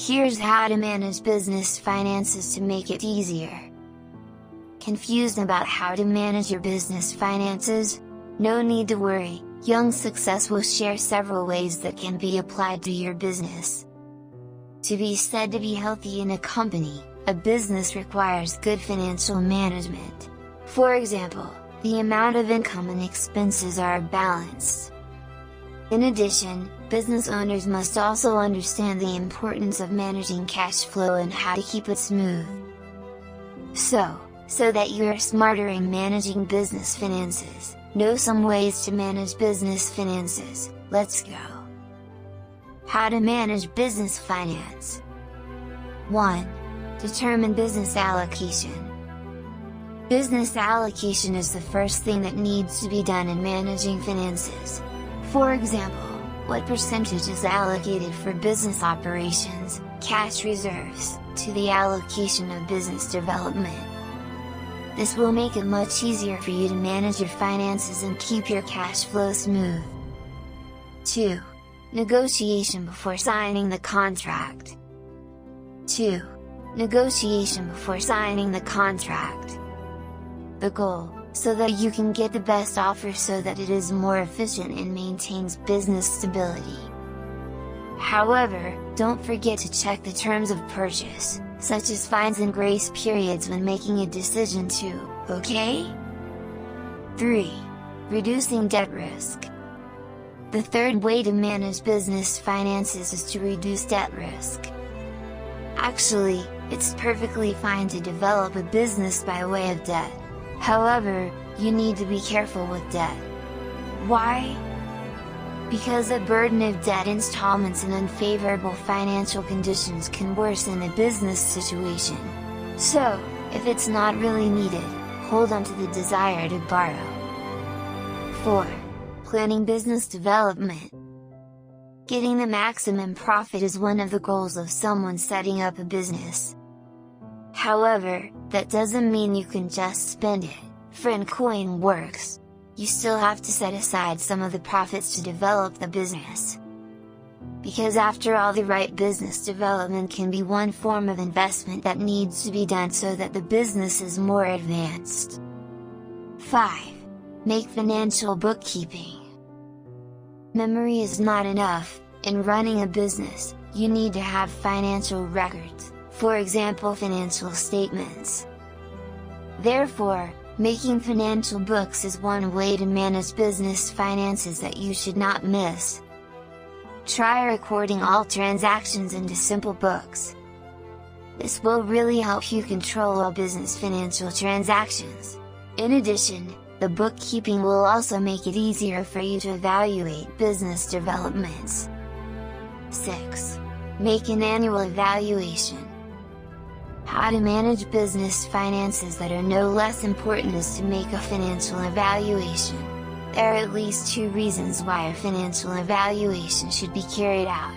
Here's how to manage business finances to make it easier. Confused about how to manage your business finances? No need to worry, Young Success will share several ways that can be applied to your business. To be said to be healthy in a company, a business requires good financial management. For example, the amount of income and expenses are balanced. In addition, business owners must also understand the importance of managing cash flow and how to keep it smooth. So that you are smarter in managing business finances, know some ways to manage business finances. Let's go! How to manage business finance. 1. Determine business allocation. Business allocation is the first thing that needs to be done in managing finances. For example, what percentage is allocated for business operations, cash reserves, to the allocation of business development. This will make it much easier for you to manage your finances and keep your cash flow smooth. 2. Negotiation before signing the contract. 2. Negotiation before signing the contract. The goal, so that you can get the best offer so that it is more efficient and maintains business stability. However, don't forget to check the terms of purchase, such as fines and grace periods when making a decision too, okay? 3. Reducing debt risk. The third way to manage business finances is to reduce debt risk. Actually, it's perfectly fine to develop a business by way of debt. However, you need to be careful with debt. Why? Because the burden of debt installments and unfavorable financial conditions can worsen a business situation. So, if it's not really needed, hold on to the desire to borrow. 4. Planning business development. Getting the maximum profit is one of the goals of someone setting up a business. However, that doesn't mean you can just spend it. Friend coin works. You still have to set aside some of the profits to develop the business. Because after all, the right business development can be one form of investment that needs to be done so that the business is more advanced. 5. Make financial bookkeeping. Memory is not enough. In running a business, you need to have financial records, for example financial statements. Therefore, making financial books is one way to manage business finances that you should not miss. Try recording all transactions into simple books. This will really help you control all business financial transactions. In addition, the bookkeeping will also make it easier for you to evaluate business developments. 6. Make an annual evaluation. How to manage business finances that are no less important is to make a financial evaluation. There are at least 2 reasons why a financial evaluation should be carried out.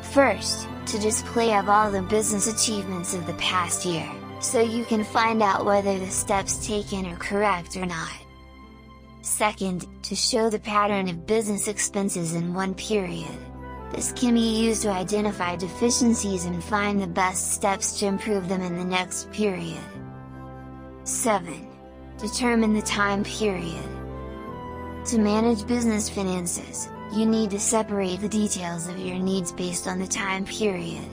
First, to display of all the business achievements of the past year, so you can find out whether the steps taken are correct or not. Second, to show the pattern of business expenses in one period. This can be used to identify deficiencies and find the best steps to improve them in the next period. 7. Determine the time period. To manage business finances, you need to separate the details of your needs based on the time period.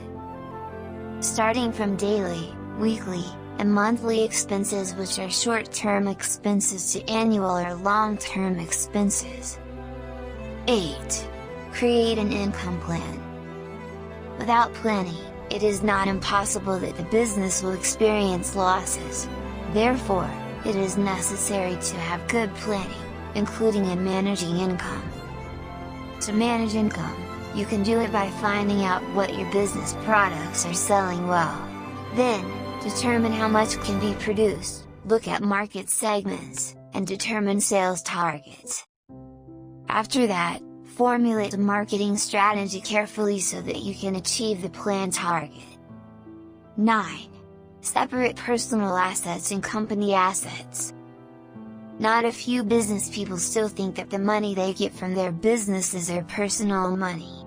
Starting from daily, weekly, and monthly expenses, which are short-term expenses, to annual or long-term expenses. 8. Create an income plan. Without planning, it is not impossible that the business will experience losses. Therefore, it is necessary to have good planning, including in managing income. To manage income, you can do it by finding out what your business products are selling well. Then, determine how much can be produced, look at market segments, and determine sales targets. After that, formulate a marketing strategy carefully so that you can achieve the planned target. 9. Separate personal assets and company assets. Not a few business people still think that the money they get from their business is their personal money.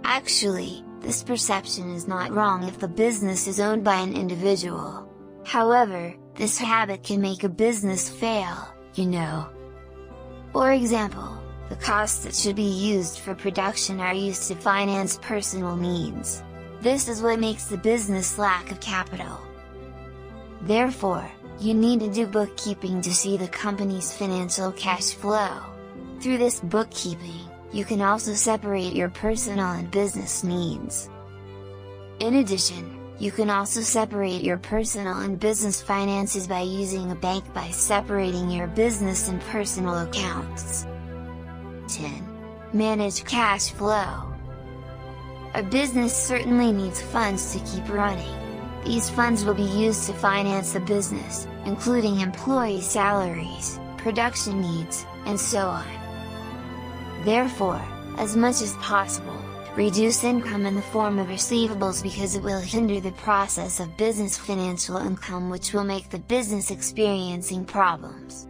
Actually, This perception is not wrong if the business is owned by an individual. However, this habit can make a business fail, you know. For example, the costs that should be used for production are used to finance personal needs. This is what makes the business lack of capital. Therefore, you need to do bookkeeping to see the company's financial cash flow. Through this bookkeeping, you can also separate your personal and business needs. In addition, you can also separate your personal and business finances by using a bank by separating your business and personal accounts. 10. Manage cash flow. A business certainly needs funds to keep running. These funds will be used to finance the business, including employee salaries, production needs, and so on. Therefore, as much as possible, reduce income in the form of receivables because it will hinder the process of business financial income, which will make the business experiencing problems.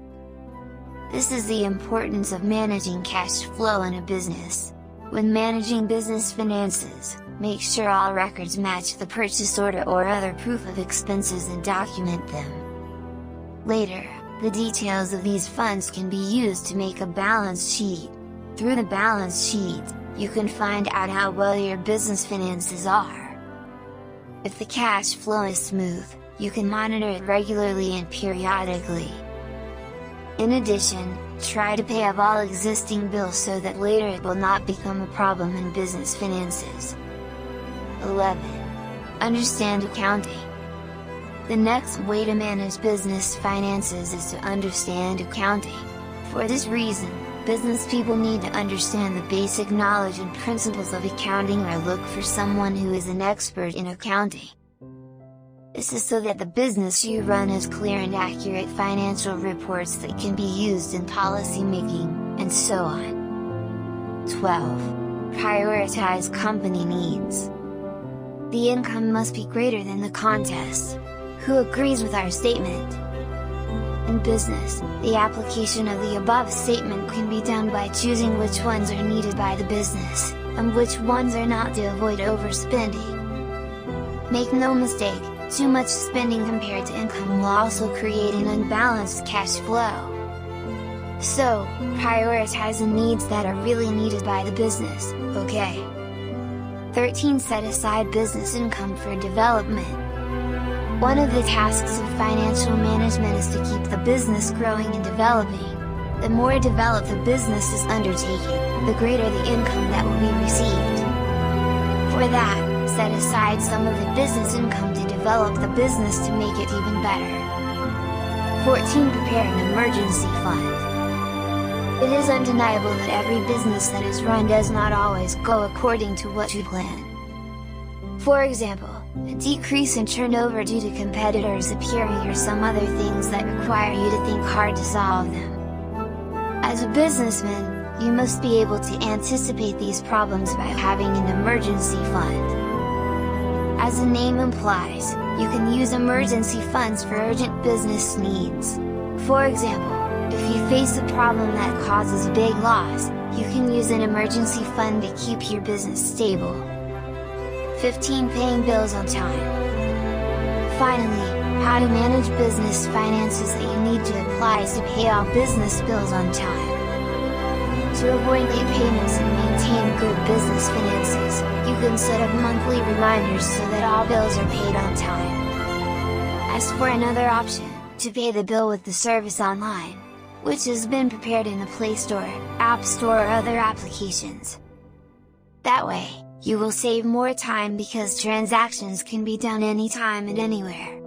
This is the importance of managing cash flow in a business. When managing business finances, make sure all records match the purchase order or other proof of expenses and document them. Later, the details of these funds can be used to make a balance sheet. Through the balance sheet, you can find out how well your business finances are. If the cash flow is smooth, you can monitor it regularly and periodically. In addition, try to pay off all existing bills so that later it will not become a problem in business finances. 11. Understand accounting. The next way to manage business finances is to understand accounting. For this reason, business people need to understand the basic knowledge and principles of accounting or look for someone who is an expert in accounting. This is so that the business you run has clear and accurate financial reports that can be used in policy making, and so on. 12. Prioritize company needs. The income must be greater than the contest. Who agrees with our statement? In business, the application of the above statement can be done by choosing which ones are needed by the business, and which ones are not to avoid overspending. Make no mistake, too much spending compared to income will also create an unbalanced cash flow. So, prioritize the needs that are really needed by the business, okay? 13. Set aside business income for development. One of the tasks of financial management is to keep the business growing and developing. The more developed the business is undertaking, the greater the income that will be received. For that, set aside some of the business income to develop the business to make it even better. 14. Prepare an emergency fund. It is undeniable that every business that is run does not always go according to what you plan. For example, a decrease in turnover due to competitors appearing or some other things that require you to think hard to solve them. As a businessman, you must be able to anticipate these problems by having an emergency fund. As the name implies, you can use emergency funds for urgent business needs. For example, if you face a problem that causes a big loss, you can use an emergency fund to keep your business stable. 15. Paying bills on time. Finally, how to manage business finances that you need to apply is to pay all business bills on time. To avoid late payments and maintain good business finances, you can set up monthly reminders so that all bills are paid on time. As for another option, to pay the bill with the service online, which has been prepared in the Play Store, App Store or other applications. That way, you will save more time because transactions can be done anytime and anywhere.